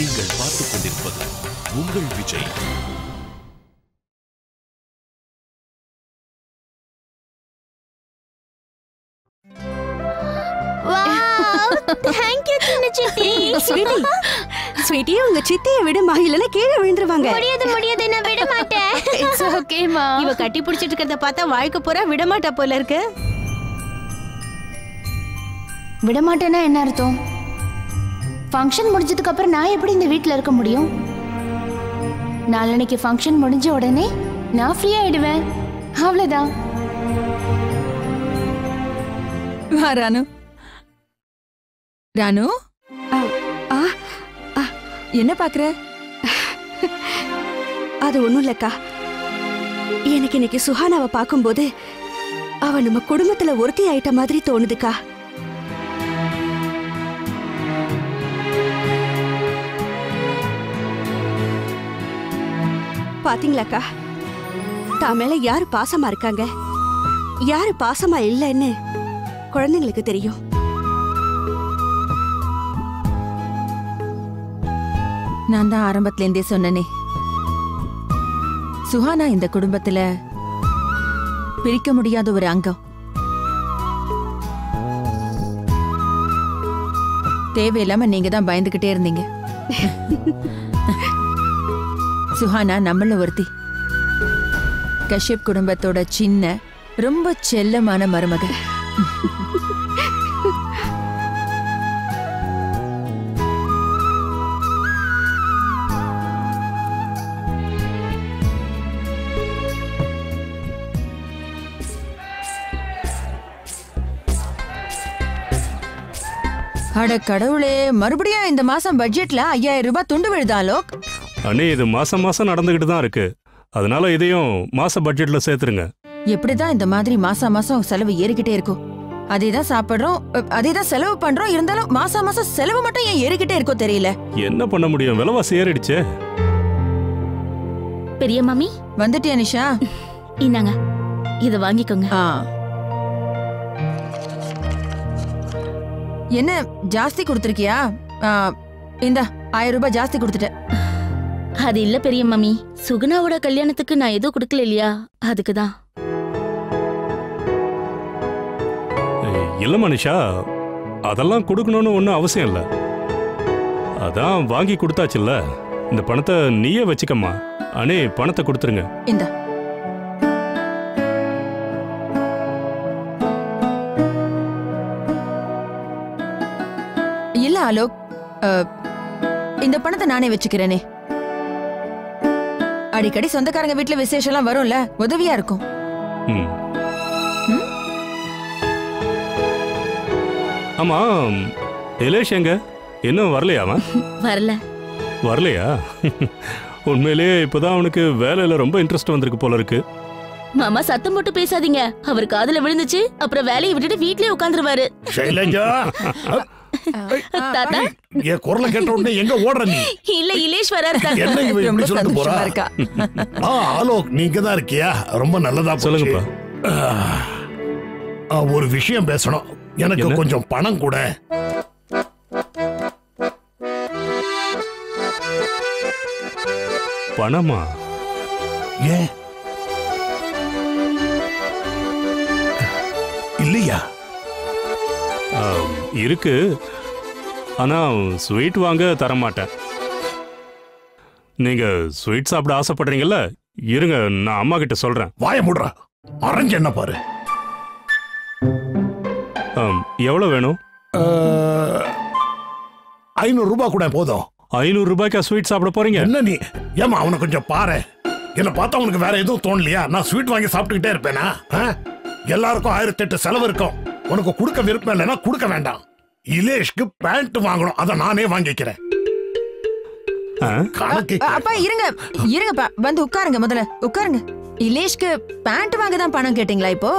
நீங்கள் பார்த்துக் கொண்டிருப்பது உங்கள் விஜய். ஸ்வீட்டி உங்க சித்தியை விடுமா, இல்லனா கீழே விழுந்துருவாங்க. முடியாது நான் விட மாட்டேன். இட்ஸ் ஓகேமா. இவ கட்டி பிடிச்சிட்டு இருக்கறத பார்த்தா வாழ்க்கை பூரா விட மாட்டா போல இருக்கு. விட மாட்டேன்னா என்ன அர்த்தம்? ஃபங்க்ஷன் முடிஞ்சதுக்கு அப்புறம் நான் எப்படி இந்த வீட்ல இருக்க முடியும்? நாளைக்கு ஃபங்க்ஷன் முடிஞ்ச உடனே நான் ஃப்ரீ ஆயிடுவேன். அவ்வளவுதான். ரானு ரானு என்ன பாக்குற? அது ஒண்ணும் இல்லக்கா. எனக்கு இன்னைக்கு சுஹானாவை பார்க்கும்போது அவ நம்ம குடும்பத்துல ஒருத்தி ஆயிட்ட மாதிரி தோணுதுக்கா. பாத்தீங்களாக்கா, தான் மேல யாரு பாசமா இருக்காங்க, யாரு பாசமா இல்லைன்னு குழந்தைங்களுக்கு தெரியும். நான் தான் ஆரம்பத்துல இருந்தே சொன்னனே, சுஹானா இந்த குடும்பத்துல பிரிக்க முடியாத ஒரு அங்கம். தேவையில்லாம நீங்க தான் பயந்துகிட்டே இருந்தீங்க. சுஹானா நம்மள ஒருத்தி. கஷ்யப் குடும்பத்தோட சின்ன ரொம்ப செல்லமான மருமக. அட கடவுளே, மறுபடியும் இந்த மாசம் பட்ஜெட்ல 5000 ரூபாய் துண்டு விழுதாலோ? அண்ணே, இது மாசம் மாசம் நடந்துகிட்டு தான் இருக்கு. அதனால இதையும் மாச பட்ஜெட்ல சேர்த்துருங்க. எப்படிதான் இந்த மாதிரி மாசம் மாசம் செலவு ஏறிக்கிட்டே இருக்கும்? அதேதான் சாப்பிடுறோம், அதேதான் செலவு பண்றோம். இருந்தாலும் மாசம் மாசம் செலவு மட்டும் ஏன் ஏறிக்கிட்டே இருக்கோ தெரியல. என்ன பண்ண முடியும், விலைவாசி ஏறிடுச்சே. பெரிய மாமி வந்துட்டியா நிஷா? இந்தாங்க, இத வாங்கிக்கோங்க. என்ன ஜாஸ்தி கொடுத்துருக்கியா? இந்த 1000 ரூபாய் ஜாஸ்தி கொடுத்துட்டேன். அது இல்ல பெரிய மாமி, சுகுணாவோட கல்யாணத்துக்கு நான் எதுவும் கொடுக்கல இல்லையா, அதுக்குதான். இல்ல மனிஷா, அதெல்லாம் கொடுக்கணும்னு ஒன்றும் அவசியம் இல்லை. அதான் வாங்கி கொடுத்தாச்சுல்ல, இந்த பணத்தை நீயே வச்சுக்கம்மா. அண்ணே, பணத்தை கொடுத்துருங்க. இந்த இல்ல ஆலோக், இந்த பணத்தை நானே வச்சுக்கிறேனே. அடிக்கடி சொந்தக்காரங்க வீட்டுல விசேஷம் எல்லாம் வரும்ல, உதவியா இருக்கும். ஆமா, இலேஷ் எங்க? இன்னும் வரலையாமா? வரலையா? உண்மையிலேயே இப்பதான் அவனுக்கு வேலையில ரொம்ப இன்ட்ரெஸ்ட் வந்திருக்கு போல இருக்கு. மாமா சத்தம் போட்டு பேசாதீங்க, அவர் காதுல விழுந்துச்சு அப்புறம் வேலையை விட்டுட்டு வீட்லயே உட்கார்ந்துருவாரு. ஷைலஜா, தாத்தா என் குரலை கேட்ட உடனே எங்க ஓடுற நீ? இல்ல இலேஷ் வராரு. என்ன இவன் இப்படி சொல்லிட்டு போறா? ஆலோக், நீங்க தான் இருக்கியா? ரொம்ப நல்லதா சொல்லுங்கப்பா. ஒரு விஷயம் பேசணும். எனக்கு கொஞ்சம் பணம் கூட. பணமா? ஏன் இல்லையா? இருக்கு, ஆனா ஸ்வீட் வாங்க தர மாட்டேன். நீங்க ஸ்வீட் சாப்பிட ஆசைப்படுறீங்கல்ல, இருங்க நான் அம்மா கிட்ட சொல்றேன். வாய முடுறா, அரஞ்சு என்ன பாரு. எவ்வளவு வேணும்? 500 ரூபாய் கூட போதும். 500 ரூபாய்க்கா ஸ்வீட் சாப்பிட போறீங்க? என்ன நீ? ஏமா அவனை கொஞ்சம் பாரு. என்ன பார்த்தா உனக்கு வேற எதுவும் தோணலையா? நான் ஸ்வீட் வாங்கி சாப்பிட்டுக்கிட்டே இருப்பேனா? எல்லாருக்கும் 1008 செலவு இருக்கும். உனக்கு கொடுக்க விருப்பம் இல்லைன்னா கொடுக்க வேண்டாம். இலேஷ்க்கு பேண்ட் வாங்கணும், அதை நானே வாங்கிக்கிறேன். அப்பா இருங்க இருங்கப்பா, வந்து உட்காருங்க. முதல்ல உட்காருங்க. இலேஷ்க்கு பேண்ட் வாங்க தான் பணம் கேட்டீங்களா இப்போ?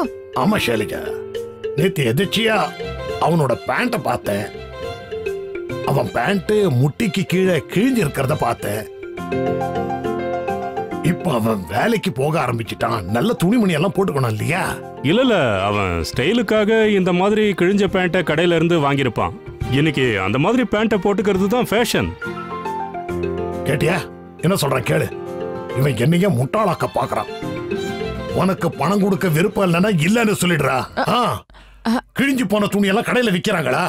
ஆமா ஷைலஜா, நேத்து எதிர்ச்சியா அவனோட பேண்ட பார்த்தேன். அவன் பேண்ட் முட்டிக்கு கீழே கிழிஞ்சு இருக்கிறத பார்த்தேன். இப்ப அவன் வேலைக்கு போக ஆரம்பிச்சிட்டான். நல்ல துணிமணி எல்லாம் போட்டுக்கணும் இல்லையா? இல்ல, அவன் ஸ்டைலுக்காக இந்த மாதிரி கிழிஞ்ச பேண்ட்டை கடையில இருந்து வாங்கியிருப்பான். இன்னைக்கு அந்த மாதிரி பேண்ட்டை போட்டுக்கிறது தான் ஃபேஷன். கேட்டியா என்ன சொல்றான் கேளு. இவன் என்னைய முட்டாளாக்க பாக்குறான். உனக்கு பணம் கொடுக்க விருப்பம் இல்லைன்னா இல்லன்னு சொல்லிடுறா. கிழிஞ்சு போன துணியெல்லாம் கடையில விக்கிறாங்களா?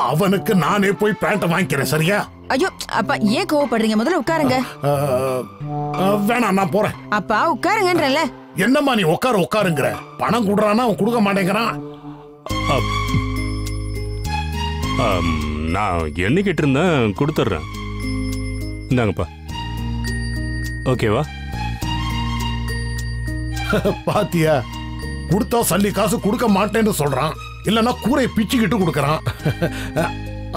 அவனுக்கு நானே போய் பேண்ட் வாங்கிக்கிறேன். சரியா? ஐயோ அப்பா ஏன் கோவப்படுறீங்க? முதல்ல உட்காருங்க. வேணாம் நான் போறேன். அப்பா உட்காருங்கன்றல. என்னம்மா நீ உட்காருங்கிற? பணம் கொடுறானா அவன் கொடுக்க மாட்டேங்கிறான். நான் எண்ணிக்கிட்டு இருந்தேன், கொடுத்துட்றேன். இந்தாங்கப்பா. ஓகேவா? பாத்தியா, கொடுத்தா சல்லி காசு கொடுக்க மாட்டேன்னு சொல்றான். இல்லன்னா கூரை பிச்சுக்கிட்டு கொடுக்கறான்.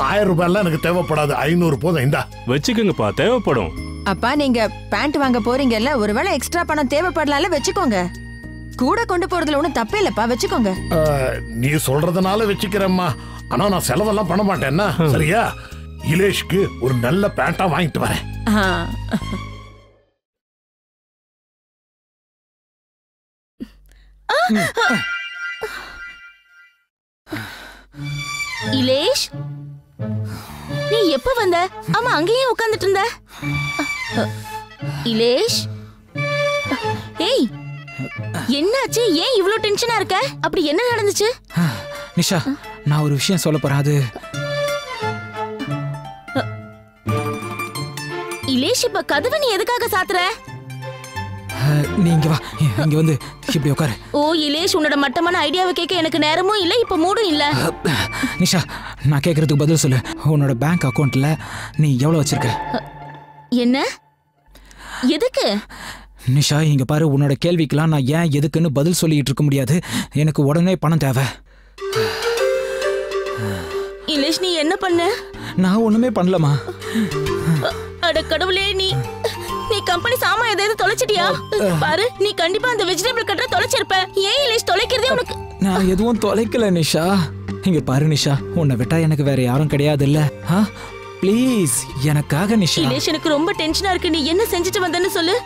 1000 ரூபாய்லாம் எனக்கு தேவைப்படாது, 500 போதும். இந்தா வச்சுக்கோங்கப்பா, தேவைப்படும். அப்பா நீங்க பேண்ட் வாங்க போறீங்கல்ல, ஒருவேளை எக்ஸ்ட்ரா பணம் தேவைப்படலாம்ல, வச்சுக்கோங்க. கூட கொண்டு போறதுல ஒண்ணும் தப்பே இல்லப்பா, வச்சுக்கோங்க. நீ சொல்றதுனால வச்சுக்கிறேம்மா. ஆனா நான் செலவெல்லாம் பண்ண மாட்டேன்னா. சரியா? இலேஷ்க்கு ஒரு நல்ல பேண்டா வாங்கிட்டு வரேன். இலேஷ், நீ எப்ப வந்த? ஆமா அங்கேயே உட்கார்ந்துட்டு இருந்த. இலேஷ், ஏய் என்னாச்சு? ஏன் இவ்ளோ டென்ஷனா இருக்க? அப்படி என்ன நடந்துச்சு? நிஷா, நான் ஒரு விஷயம் சொல்ல போறேன். அது இலேஷ், இப்ப கதவை நீ எதுக்காக சாத்துற? நீ இங்க வா, இங்க வந்து இப்படி உட்காரு. ஓ இலேஷ், உன்னோட மட்டமான ஐடியாவை கேட்க எனக்கு நேரமும் இல்ல, இப்ப மூடும் இல்ல. நிஷா, நான் கேக்குறதுக்கு பதில் சொல்லு. உன்னோட பேங்க் அக்கவுண்ட்ல நீ எவ்வளவு வச்சிருக்க? என்ன? எதுக்கு? நிஷா இங்க பாரு, உன்னோட கேள்விக்கெல்லாம் நான் ஏன் எதுக்குன்னு பதில் சொல்லிட்டு இருக்க முடியாது. எனக்கு உடனே பணம் தேவை. இலேஷ், நீ என்ன பண்ண? நான் ஒண்ணுமே பண்ணலமா. அட கடவுளே, நீ கம்பெனி சாமான் ஏதாவது தொலைச்சிட்டியா? பாரு, நீ கண்டிப்பா அந்த வெஜிடபிள் கட்டரை தொலைச்சிருப்ப. ஏன் இலேஷ் தொலைக்கிறதே உனக்கு? நான் எதுவும் தொலைக்கல நிஷா. இங்க பாரு நிஷா, உன்னை விட்டா எனக்கு வேற யாரும் கிடையாது இல்ல. ப்ளீஸ் எனக்காக நிஷா. இலேஷ், எனக்கு ரொம்ப டென்ஷனா இருக்கு. நீ என்ன செஞ்சுட்டு வந்தன்னு சொல்லு.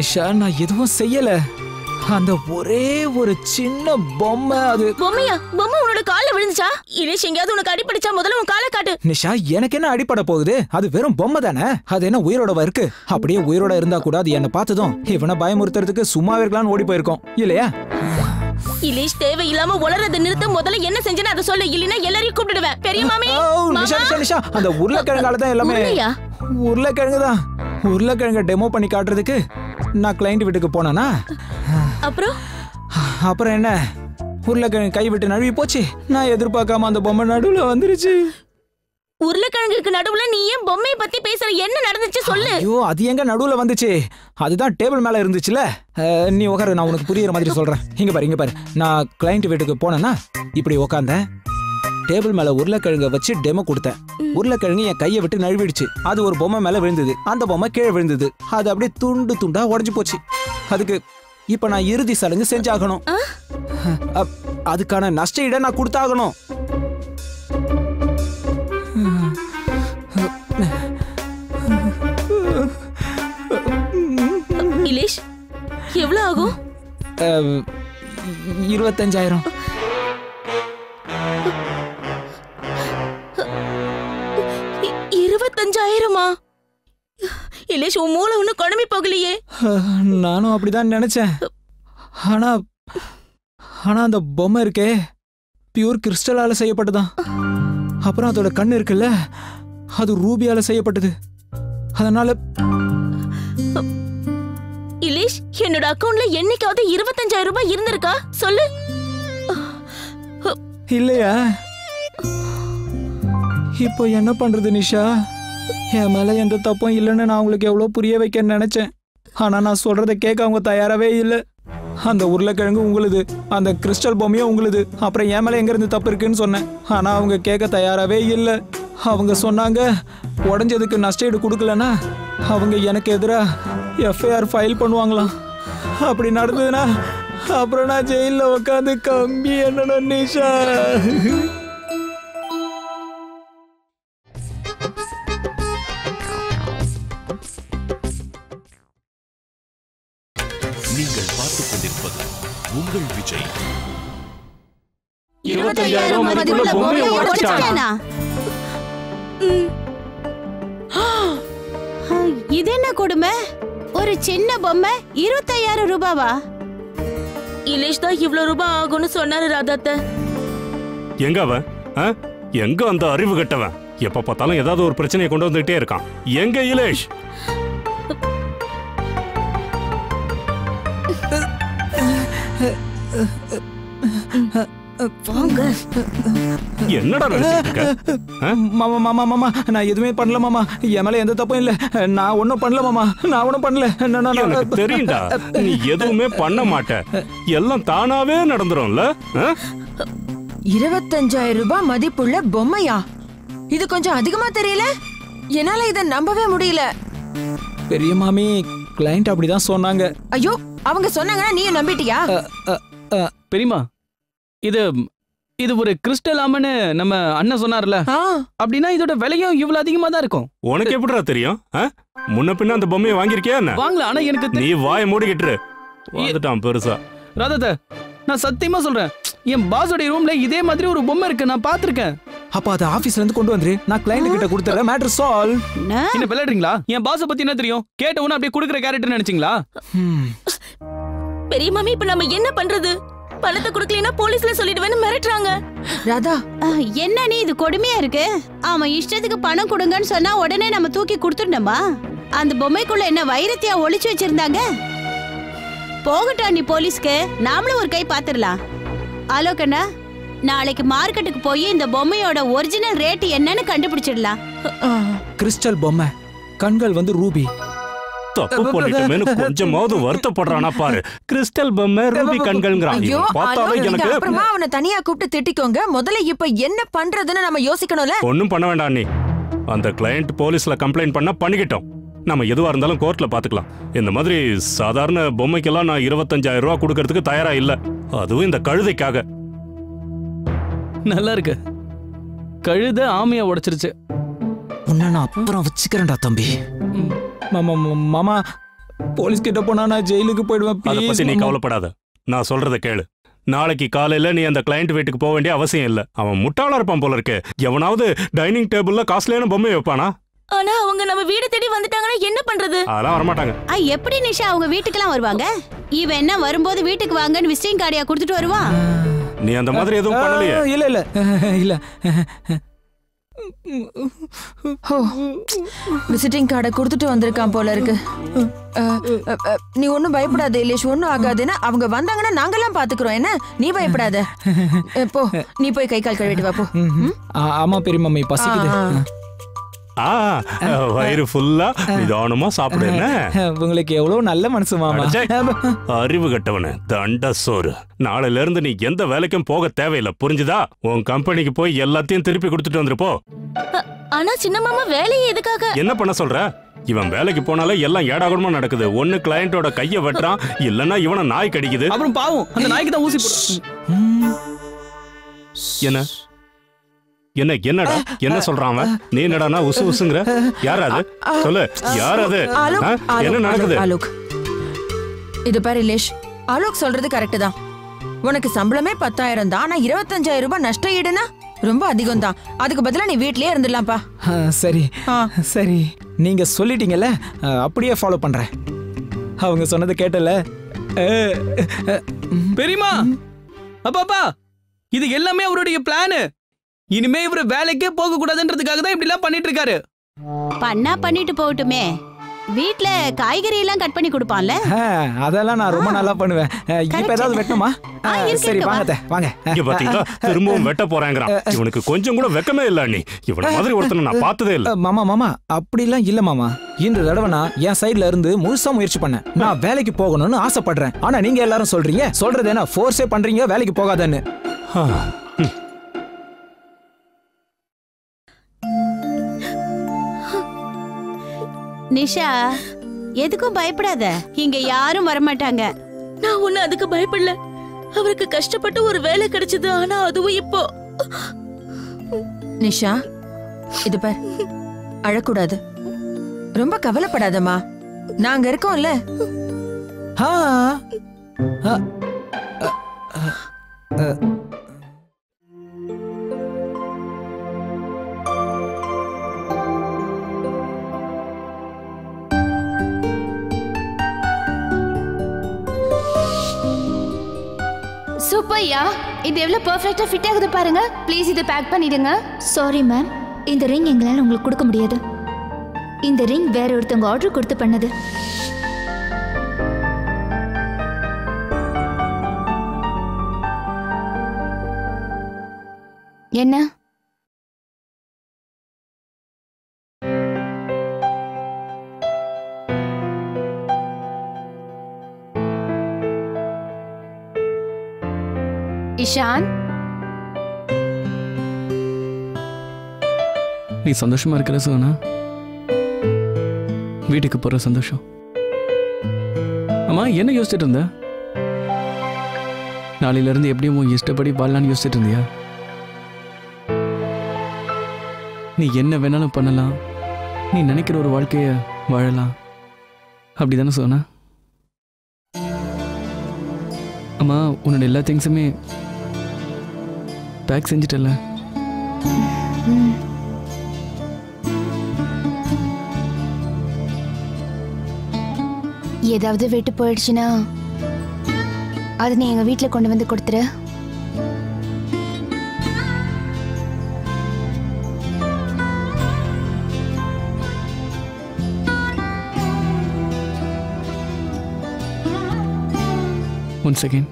நிஷா, நான் எதுவும் செய்யல. அந்த ஒரே ஒரு சின்ன பொம்மை. அது பொம்மையா? பொம்மை உன்னோட கால்ல விழுந்துச்சா? இலேஷ், எங்கயாவது உனக்கு அடிபடிச்சா முதல்ல உன் காலை காட்டு. நிஷா, எனக்கு என்ன அடிபட போகுது? அது வெறும் பொம்மை தானே. அது என்ன உயிரோடவா இருக்கு? அப்படியே உயிரோட இருந்தா கூட அது என்ன பார்த்ததும் இவனை பயமுறுத்துறதுக்கு சும்மா இருக்கலாம்னு ஓடி போயிருக்கோம் இல்லையா? இலேஷ், தேவையில்லாம உளறத நிறுத்த. முதல்ல என்ன செஞ்சேன்னு அதை சொல்லு, இல்லைன்னா எல்லாரையும் கூப்பிடுவேன். பெரிய மாமே. நிஷா நிஷா நிஷா, அந்த உருளைக்கிழங்கால தான் எல்லாமே. உருளைக்கிழங்கு தான். உருளைக்கிழங்க டெமோ பண்ணி காட்டுறதுக்கு நான் கிளைண்ட் வீட்டுக்கு போனேனா, அப்புறம் என்ன, உருளைக்கிழங்கு கை விட்டு நழுவி போச்சு. நான் எதிர்பார்க்காம அந்த பொம்மை நடுவுல வந்துருச்சு. உருளைக்கிழங்குக்கு நடுவுல நீ ஏன் பொம்மையை பத்தி பேசுற? என்ன நடந்துச்சு சொல்லு. ஐயோ, அது எங்க நடுவுல வந்துச்சு? அதுதான் டேபிள் மேல இருந்துச்சுல. நீ உட்காரு, நான் உனக்கு புரியுற மாதிரி சொல்றேன். இங்க பாரு. நான் கிளைண்ட் வீட்டுக்கு போனேன்னா இப்படி உட்காந்தேன். டேபிள் மேல உருளைக்கிழங்க வச்சு டெமோ கொடுத்தேன். உருளைக்கிழங்கு என் கையை விட்டு நழுவிடுச்சு. அது ஒரு பொம்மை மேல விழுந்தது. அந்த பொம்மை கீழே விழுந்தது. அது அப்படியே துண்டு துண்டா உடைஞ்சு போச்சு. அதுக்கு இப்ப நான் இறுதி சடங்கு செஞ்சாகணும். அதுக்கான நஷ்ட ஈடை நான் கொடுத்தாகணும். இலேஷ், எவ்வளவு ஆகும்? 25,000. இலேஷ், உன் மூளை ஒன்னும் குழம்பி போகலையே. நானும் அப்படிதான் நினைச்சேன். ஆனா அந்த பொம்மை இருக்கே, பியூர் கிறிஸ்டலால செய்யப்பட்டதான். அப்புறம் அதோட கண்ணு இருக்குல்ல, அது ரூபியால செய்யப்பட்டது. அதனால இலேஷ், என்னோட அக்கவுண்ட்ல என்னைக்காவது 25,000 ரூபாய் இருந்திருக்கா சொல்லு. இல்லையா? இப்போ என்ன பண்றது நிஷா? என் மேல எந்த தப்பும் இல்லைன்னு நான் உங்களுக்கு எவ்வளவு புரிய வைக்க நினைச்சேன். ஆனா நான் சொல்றதை கேட்க அவங்க தயாராவே இல்லை. அந்த உருளைக்கிழங்கு உங்களுது, அந்த கிறிஸ்டல் பொம்மையும் உங்களுது. அப்புறம் என் மேல எங்க இருந்து தப்பு இருக்குன்னு சொன்னேன். ஆனா அவங்க கேட்க தயாராவே இல்லை. அவங்க சொன்னாங்க, உடஞ்சதுக்கு நஷ்டஈடு கொடுக்கலன்னா அவங்க எனக்கு எதிரா FIR ஃபைல் பண்ணுவாங்களாம். அப்படி நடந்ததுன்னா அப்புறம் நான் ஜெயில உட்காந்து கம்பி என்னணும் நிஷா. நீங்கள் பார்த்துக் கொண்டிருப்பது உங்கள் விஜய். 25,000 மதிப்புள்ள பொம்மையை உடைச்சிட்டானா? கொடுமை? ஒரு சின்ன பொம்மை 25,000 ரூபாவா? இலேஷ் தான் இவ்ளோ ரூபாய் ஆகும்னு சொன்னாரு ராதாத்த. எங்க அவன்? எங்க அந்த அறிவு கட்டவன்? எப்ப பார்த்தாலும் ஏதாவது ஒரு பிரச்சனையை கொண்டு வந்துட்டே இருக்கான். எங்க இலேஷ்? என்னடா நினைச்சிட்டு இருக்க? மாமா மாமா மாமா நான் எதுவுமே பண்ணல மாமா. என் மேல எந்த தப்பும் இல்ல. நான் ஒன்னும் பண்ணல மாமா. நான் ஒன்னும் பண்ணல. எனக்கு தெரியும்டா, நீ எதுவுமே பண்ண மாட்ட. எல்லாம் தானாவே நடந்துரும்ல. 25,000 ரூபாய் மதிப்புள்ள பொம்மையா? இது கொஞ்சம் அதிகமா தெரியல. என்னால இத நம்பவே முடியல. பெரிய மாமி கிளையண்ட் அப்படிதான் சொன்னாங்க. ஐயோ, அவங்க சொன்னாங்கன்னா நீ நம்பிட்டியா? பெரியமா, இது ஒரு கிறிஸ்டல் ஆமன்னு நம்ம அண்ணன் சொன்னார்ல. அப்படின்னா இதோட விலையும் இவ்வளவு அதிகமா தான் இருக்கும். உனக்கு எப்படிடா தெரியும்? முன்ன பின்ன அந்த பொம்மையை வாங்கிருக்கியா என்ன? வாங்கல, ஆனா எனக்கு நீ வாயை மூடிக்கிட்டு வந்துட்டான் பெருசா. ராதாத்த, நான் சத்தியமா சொல்றேன், என் பாஸோட ரூம்ல இதே மாதிரி ஒரு பொம்மை இருக்கு, நான் பாத்திருக்கேன். அப்ப அது ஆபீஸ்ல இருந்து கொண்டு வந்துரு. நான் கிளையண்ட் கிட்ட கொடுத்துறேன். Matter solve. என்ன விளையாடுறீங்களா? என் பாஸ பத்தி என்ன தெரியும்? கேட்ட உடனே அப்படியே குடுக்குற கேரக்டர் நினைச்சீங்களா? பெரிய மாமி, இப்ப நம்ம என்ன பண்றது? பணத்தை கொடுக்கலனா போலீஸ்ல சொல்லிடுவேன்னு மிரட்டுறாங்க. ராதா, என்ன நீ இது கொடுமையா இருக்கு? அவன் இஷ்டத்துக்கு பணம் கொடுங்கன்னு சொன்னா உடனே நம்ம தூக்கி கொடுத்துடணுமா? அந்த பொம்மைக்குள்ள என்ன வைரத்தியா ஒளிச்சு வச்சிருந்தாங்க? போகட்டும் நீ போலீஸ்க்கு, நாமளும் ஒரு கை பாத்துடலாம். ஆலோகண்ணா, நாளைக்கு மார்க்கெட்டுக்கு போய் இந்த பொம்மையோட ஒரிஜினல் ரேட் என்னன்னு கண்டுபிடிச்சிடலாம். கிறிஸ்டல் பொம்மை, கண்கள் வந்து ரூபி. தப்பு பண்ணிட்டேன்னு கொஞ்சமாவது வருத்தப்படுறானா பாரு. கிறிஸ்டல் பொம்மை, ரூபி கண்கள்ங்கறான். பார்த்தாவே எனக்கு அப்புறமா அவனை தனியா கூப்பிட்டு திட்டிக்கோங்க. முதல்ல இப்ப என்ன பண்றதுன்னு நம்ம யோசிக்கணும்ல. ஒண்ணும் பண்ண வேண்டாம். நீ அந்த கிளையண்ட் போலீஸ்ல கம்ப்ளைண்ட் பண்ணா பண்ணிக்கிட்டோம். நம்ம எதுவா இருந்தாலும் கோர்ட்ல பாத்துக்கலாம். இந்த மாதிரி சாதாரண பொம்மைக்கெல்லாம் நான் 25,000 ரூபாய் கொடுக்கறதுக்கு தயாரா இல்ல. அதுவும் இந்த கழுதைக்காக. நல்லா இருக்கு. கழுதை ஆமையா உடைச்சிருச்சு. உன்னை நான் அப்புறம் வச்சுக்கிறேன்டா தம்பி. மாமா மாமா, போலீஸ் கிட்ட போனா நான் ஜெயிலுக்கு போயிடுவேன். அதை பத்தி நீ கவலைப்படாத. நான் சொல்றத கேளு. நாளைக்கு காலையில நீ அந்த கிளையண்ட் வீட்டுக்கு போக வேண்டிய அவசியம் இல்ல. அவன் முட்டாளா இருப்பான் போல இருக்கு. எவனாவது டைனிங் டேபிள்ல காஸ்ட்லியான பொம்மை வைப்பானா? ஆனா அவங்க நம்ம வீடு தேடி வந்துட்டாங்கன்னா என்ன பண்றது? அதெல்லாம் வர மாட்டாங்க. எப்படி நிஷா அவங்க வீட்டுக்கெல்லாம் வருவாங்க? இவன் என்ன வரும்போது வீட்டுக்கு வாங்கன்னு விசிட்டிங் கார்டியா கொடுத்துட்டு வருவான்? நீ அந்த மாதிரி எதுவும் பண்ணலையே? இல்ல இல்ல இல்ல. விசிட்டிங் கார்டை கொடுத்துட்டு வந்திருக்கான் போல இருக்கு. நீ ஒன்னும் பயப்படாத இலேஷ், ஒன்னும் ஆகாதுன்னா. அவங்க வந்தாங்கன்னா நாங்கெல்லாம் பாத்துக்கிறோம். என்ன நீ பயப்படாத. போ, நீ போய் கை கால் கழுவிட்டு வா போ. ஆமா பெரிய மம்மி, பசிக்குது. வயிறு ஃபுல்லா நிதானமா சாப்பிடுங்க. உங்களுக்கு எவ்வளவு நல்ல மனசு மாமா. அறிவு கட்டவன தண்ட சோறு. நாளையில இருந்து நீ எந்த வேலைக்கும் போக தேவையில்லை, புரிஞ்சுதா? உன் கம்பெனிக்கு போய் எல்லாத்தையும் திருப்பி கொடுத்துட்டு வந்துருப்போ. ஆனா சின்ன மாமா வேலையை எதுக்காக? என்ன பண்ண சொல்ற? இவன் வேலைக்கு போனாலே எல்லாம் ஏடாகுடமா நடக்குது. ஒண்ணு கிளையண்டோட கைய வெட்டுறான், இல்லன்னா இவனை நாய் கடிக்குது. அப்புறம் பாவம் அந்த நாய்க்கு தான் ஊசி போடும். என்ன என்ன என்னடா என்ன சொல்றான் அவன்? நீ என்னடா உசு உசுங்கற? யார் அது? சொல்லு, யார் அது? என்ன நடக்குது? ஆலோக், இது பாரு இலேஷ், ஆலோக் சொல்றது கரெக்ட் தான். உனக்கு சம்பளமே 10,000 தான். ஆனா 25,000 ரூபாய் நஷ்ட ஈடுனா ரொம்ப அதிகம் தான். அதுக்கு பதிலா நீ வீட்லயே இருந்துடலாம்ப்பா. சரி சரி, நீங்க சொல்லிட்டீங்கல்ல, அப்படியே ஃபாலோ பண்றேன். அவங்க சொன்னதை கேட்டல. பெரியமா, அப்பா, இது எல்லாமே அவருடைய பிளான். இனிமே இவரு வேலைக்கே போக கூடாதுன்றதுக்காக தான் இப்படி எல்லாம் பண்ணிட்டு இருக்காரு. பண்ணிட்டு போகட்டுமே. வீட்ல காய்கறி எல்லாம் கட் பண்ணி கொடுப்பான்ல. அதெல்லாம் நான் ரொம்ப நல்லா பண்ணுவேன். இப்ப ஏதாவது வெட்டணுமா? சரி வாங்க வாங்க. இங்க பாத்தீங்களா, திரும்பவும் வெட்ட போறாங்கறான். இவனுக்கு கொஞ்சம் கூட வெக்கமே இல்ல. நீ இவன மாதிரி ஒருத்தனை நான் பார்த்ததே இல்ல. மாமா அப்படிலாம் இல்ல மாமா. இந்த தடவை நான் என் சைடுல இருந்து முழுசா முயற்சி பண்ணேன். நான் வேலைக்கு போகணும்னு ஆசைப்படுறேன். ஆனா நீங்க எல்லாரும் சொல்றீங்க, சொல்றது என்ன ஃபோர்ஸே பண்றீங்க வேலைக்கு போகாதன்னு. நிஷா, எதுக்கும் பயப்படாத. இங்க யாரும் வரமாட்டாங்க. நான் ஒண்ணு அதுக்கு பயப்படல. அவருக்கு கஷ்டப்பட்டு ஒரு வேலை கிடைச்சது. ஆனா அதுவும் இப்போ. நிஷா, இது பார், அழக்கூடாது. ரொம்ப கவலைப்படாதம்மா, நாங்க இருக்கோம்ல. சூப்பர்யா, இது எவ்வளவு பெர்ஃபெக்ட்டா ஃபிட் ஆகுது பாருங்க. ப்ளீஸ் இதை பேக் பண்ணிடுங்க. சாரி மேம், இந்த ரிங் எங்களால உங்களுக்கு கொடுக்க முடியாது. இந்த ரிங் வேற ஒருத்தவங்க ஆர்டர் கொடுத்து பண்ணது. என்ன? இஷான், நீ சந்தோஷமா இருக்கிற சோனா? வீட்டுக்கு போற சந்தோஷம். அம்மா என்ன யோசிச்சுட்டு இருந்த? நாளையில இருந்து எப்படியும் உன் இஷ்டப்படி வாழலான்னு யோசிச்சுட்டு இருந்தியா? நீ என்ன வேணாலும் பண்ணலாம், நீ நினைக்கிற ஒரு வாழ்க்கைய வாழலாம், அப்படிதானே சோனா? அம்மா உன்னோட எல்லா திங்ஸுமே பேக் செஞ்சுட்டல? ஏதாவது விட்டு போயிடுச்சுன்னா அது நீ எங்க வீட்டுல கொண்டு வந்து கொடுத்துரு. One second.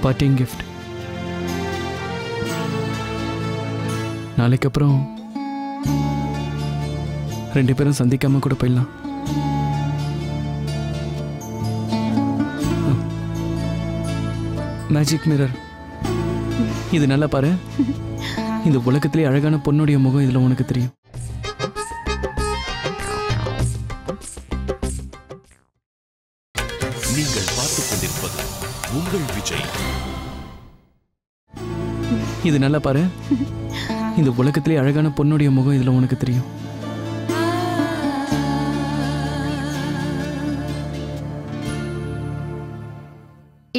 Parting gift. நாளைக்கு அப்புறம் ரெண்டு பேரும் சந்திக்காம கூட போயிடலாம். மேஜிக் மிரர், இது நல்லா பாரு. இந்த உலகத்திலே அழகான பொண்ணுடைய முகம் இதுல உனக்கு தெரியும். நீங்கள் பார்த்துக் கொண்டிருப்பது உங்கள் விஜய். இது நல்லா பாரு. இந்த உலகத்திலே அழகான பொண்ணுடைய முகம் இதுல உனக்கு தெரியும்.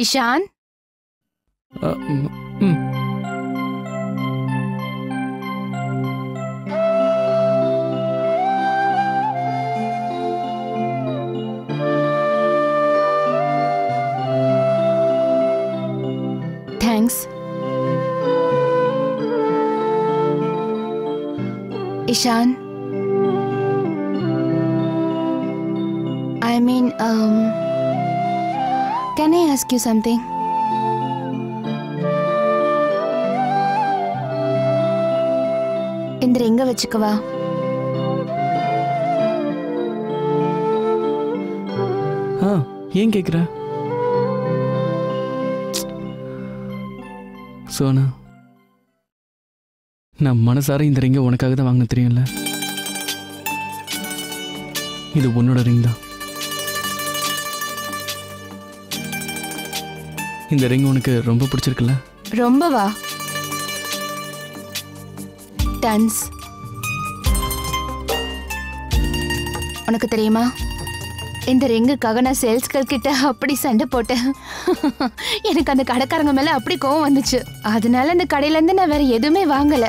Ishaan, thanks. Ishaan, I mean, can I ask you something? இந்த ரிங்க வச்சுக்கவா? ஏன் கேக்குற? சோனா, நான் மனசார இந்த ரிங்க உனக்காக தான் வாங்கின, தெரியும்ல? இது உன்னோட ரிங் தான். இந்த ரிங் உனக்கு ரொம்ப பிடிச்சிருக்குல்ல? ரொம்பவா? டன்ஸ். உனக்கு தெரியுமா, இந்த ரிங்குக்காக நான் சேல்ஸ்கள் கிட்ட அப்படி சண்டை போட்டேன். எனக்கு அந்த கடைக்காரங்க மேல அப்படி கோவம் வந்துச்சு. அதனால அந்த கடையில இருந்து நான் வேற எதுவுமே வாங்கல.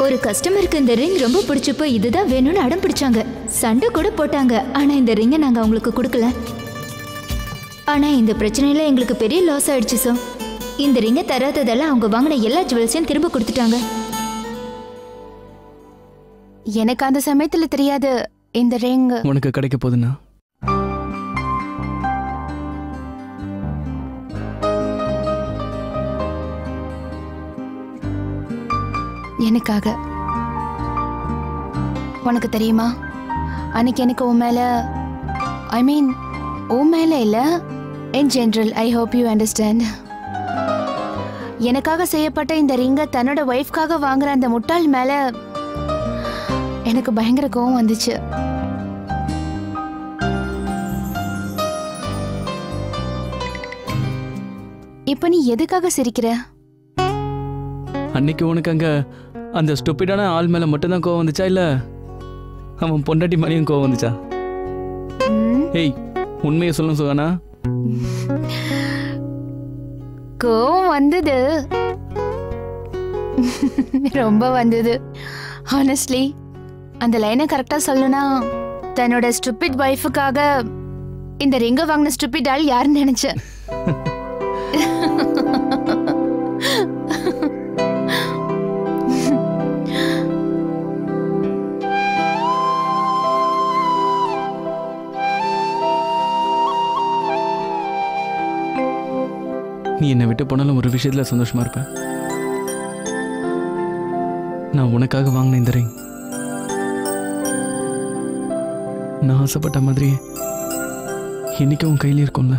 ஒரு கஸ்டமருக்கு இந்த ரிங் ரொம்ப பிடிச்சப்போ இதுதான் வேணும்னு அடம் பிடிச்சாங்க. சண்டை கூட போட்டாங்க. ஆனா இந்த ரிங்கை நாங்க அவங்களுக்கு கொடுக்கல. ஆனா இந்த பிரச்சனையில எங்களுக்கு பெரிய லாஸ் ஆயிடுச்சு சார். இந்த ரிங்கை தராததால அவங்க வாங்கின எல்லா ஜுவல்ஸையும் திரும்ப கொடுத்துட்டாங்க. எனக்கு அந்த சமயத்துல தெரியாது இந்த ரிங் உனக்கு கிடைக்க போகுதுன்னா. எனக்காக. உனக்கு தெரியுமா, அன்னைக்கு எனக்கு உன் மேல, ஐ மீன் உன் மேல இல்ல, இன் general, I hope you understand, எனக்காக செய்யப்பட்ட இந்த ரிங்கை தன்னோட ஒய்ஃப்காக வாங்குற அந்த முட்டாள் மேல எனக்கு பயங்கர கோவம் வந்துச்சு. இப்ப நீ எதுக்காக சிரிக்கிற? அன்னைக்கு உனக்கு அங்க அந்த ஸ்டூபிடான ஆள் மேல மட்டும்தான் கோவம் வந்துச்சா, இல்ல அவன் பொண்டாட்டி மேலேயும் கோவம் வந்துச்சா? ஏய், உண்மையை சொல்லும் சுகானா. கோவம் வந்தது. ரொம்ப வந்தது. ஹானஸ்ட்லி அந்த லைனை கரெக்டா சொல்லணும்னா தன்னோட ஸ்டூபிட் வைஃபுக்காக இந்த ரிங்க வாங்கின ஸ்டூபிட் ஆள் யாருன்னு நினைச்சேன். நீ என்னை விட்டு போனாலும் ஒரு விஷயத்துல சந்தோஷமா இருப்பேன். நான் உனக்காக வாங்கின இந்த ரிங் நான் ஆசைப்பட்ட மாதிரி இன்னைக்கு உன் கையில இருக்கும்ல.